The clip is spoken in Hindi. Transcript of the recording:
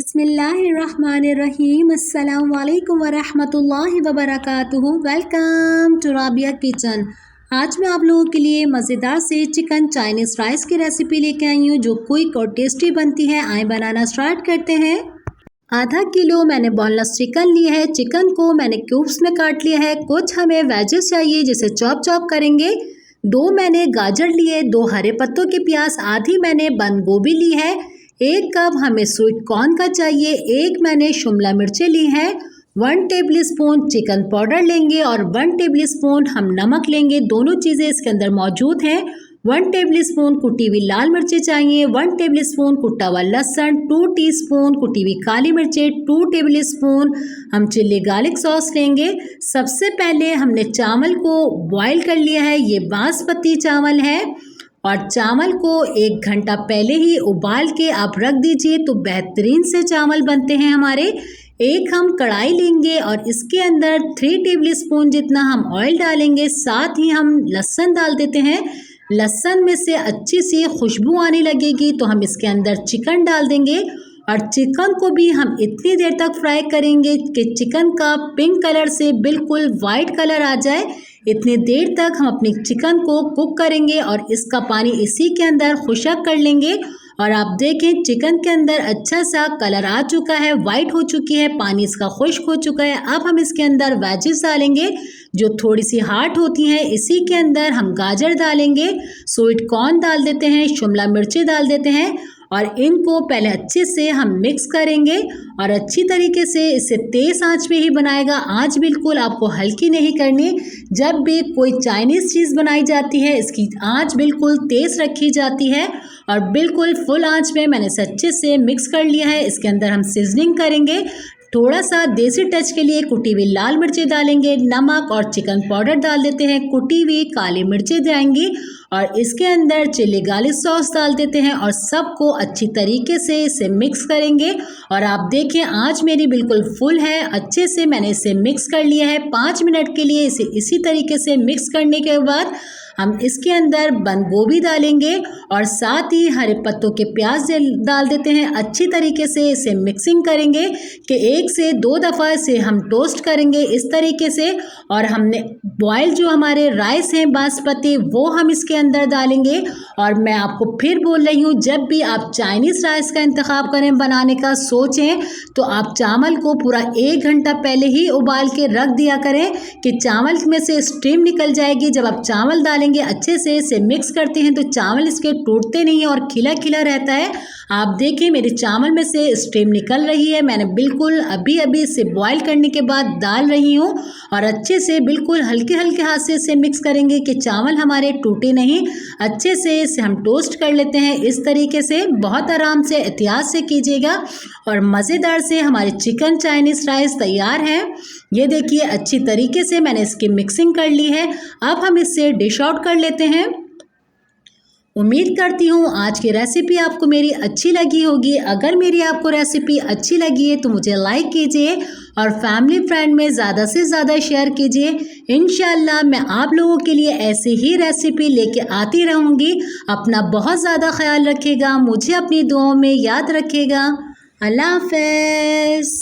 बिस्मिल्लाहिर्रहमानिर्रहीम। अस्सलाम वालेकुम वरहमतुल्लाहि वबरकातुहू। Welcome to Rabia kitchen. आज मैं आप लोगों के लिए मज़ेदार से चिकन चाइनीज़ राइस की रेसिपी लेके आई हूँ जो क्विक और टेस्टी बनती है। आए बनाना स्टार्ट करते हैं। आधा किलो मैंने बोनलेस चिकन लिया है। चिकन को मैंने क्यूब्स में काट लिया है। कुछ हमें वेजेस चाहिए जिसे चॉप चॉप करेंगे। 2 मैंने गाजर लिए, 2 हरे पत्तों के प्याज, आधी मैंने बंद गोभी ली है। 1 कप हमें स्वीट कॉर्न का चाहिए। 1 मैंने शिमला मिर्चें ली हैं। 1 टेबलस्पून चिकन पाउडर लेंगे और 1 टेबलस्पून हम नमक लेंगे। दोनों चीज़ें इसके अंदर मौजूद हैं। 1 टेबलस्पून कुटी हुई लाल मिर्चें चाहिए। 1 टेबलस्पून कुटा हुआ लहसुन, 2 टीस्पून कुटी हुई काली मिर्चें, 2 टेबलस्पून हम चिल्ली गार्लिक सॉस लेंगे। सबसे पहले हमने चावल को बॉईल कर लिया है। ये बासमती चावल है और चावल को 1 घंटा पहले ही उबाल के आप रख दीजिए तो बेहतरीन से चावल बनते हैं हमारे। एक हम कढ़ाई लेंगे और इसके अंदर 3 टेबलस्पून जितना हम ऑयल डालेंगे। साथ ही हम लहसुन डाल देते हैं। लहसुन में से अच्छी सी खुशबू आने लगेगी तो हम इसके अंदर चिकन डाल देंगे और चिकन को भी हम इतनी देर तक फ्राई करेंगे कि चिकन का पिंक कलर से बिल्कुल वाइट कलर आ जाए। इतनी देर तक हम अपनी चिकन को कुक करेंगे और इसका पानी इसी के अंदर खुशक कर लेंगे। और आप देखें चिकन के अंदर अच्छा सा कलर आ चुका है, वाइट हो चुकी है, पानी इसका खुश्क हो चुका है। अब हम इसके अंदर वेजेस डालेंगे जो थोड़ी सी हार्ड होती हैं। इसी के अंदर हम गाजर डालेंगे, स्वीट कॉर्न डाल देते हैं, शिमला मिर्ची डाल देते हैं और इनको पहले अच्छे से हम मिक्स करेंगे और अच्छी तरीके से इसे तेज़ आंच पे ही बनाएगा। आंच बिल्कुल आपको हल्की नहीं करनी। जब भी कोई चाइनीज़ चीज़ बनाई जाती है इसकी आंच बिल्कुल तेज़ रखी जाती है और बिल्कुल फुल आंच में मैंने इसे अच्छे से मिक्स कर लिया है। इसके अंदर हम सीजनिंग करेंगे। थोड़ा सा देसी टच के लिए कुटी हुई लाल मिर्चें डालेंगे, नमक और चिकन पाउडर डाल देते हैं, कुटी हुई काली मिर्चें जाएंगी और इसके अंदर चिल्ली गार्लिक सॉस डाल देते हैं और सबको अच्छी तरीके से इसे मिक्स करेंगे। और आप देखें आंच मेरी बिल्कुल फुल है। अच्छे से मैंने इसे मिक्स कर लिया है। 5 मिनट के लिए इसे इसी तरीके से मिक्स करने के बाद हम इसके अंदर बंद गोभी डालेंगे और साथ ही हरे पत्तों के प्याज डाल देते हैं। अच्छी तरीके से इसे मिक्सिंग करेंगे कि 1 से 2 दफ़ा इसे हम टोस्ट करेंगे इस तरीके से। और हमने बॉयल जो हमारे राइस हैं बासमती वो हम इसके अंदर डालेंगे। और मैं आपको फिर बोल रही हूँ, जब भी आप चाइनीज़ राइस का इंतखाब करें बनाने का सोचें तो आप चावल को पूरा 1 घंटा पहले ही उबाल के रख दिया करें कि चावल में से स्टीम निकल जाएगी। जब आप चावल डालेंगे अच्छे से इसे मिक्स करते हैं तो चावल इसके टूटते नहीं है और खिला खिला रहता है। आप देखें मेरे चावल में से स्टीम निकल रही है। मैंने बिल्कुल अभी अभी इसे बॉईल करने के बाद डाल रही हूँ और अच्छे से बिल्कुल हल्के हल्के हाथ से इसे मिक्स करेंगे कि चावल हमारे टूटे नहीं। अच्छे से इसे हम टोस्ट कर लेते हैं इस तरीके से। बहुत आराम से एहतियात से कीजिएगा और मज़ेदार से हमारे चिकन चाइनीज़ राइस तैयार है। ये देखिए अच्छी तरीके से मैंने इसकी मिक्सिंग कर ली है। अब हम इसे डिश आउट कर लेते हैं। उम्मीद करती हूँ आज की रेसिपी आपको मेरी अच्छी लगी होगी। अगर मेरी आपको रेसिपी अच्छी लगी है तो मुझे लाइक कीजिए और फैमिली फ्रेंड में ज़्यादा से ज़्यादा शेयर कीजिए। इंशाल्लाह मैं आप लोगों के लिए ऐसी ही रेसिपी लेके आती रहूँगी। अपना बहुत ज़्यादा ख्याल रखिएगा, मुझे अपनी दुआओं में याद रखिएगा। अल्लाह हाफ़िज़।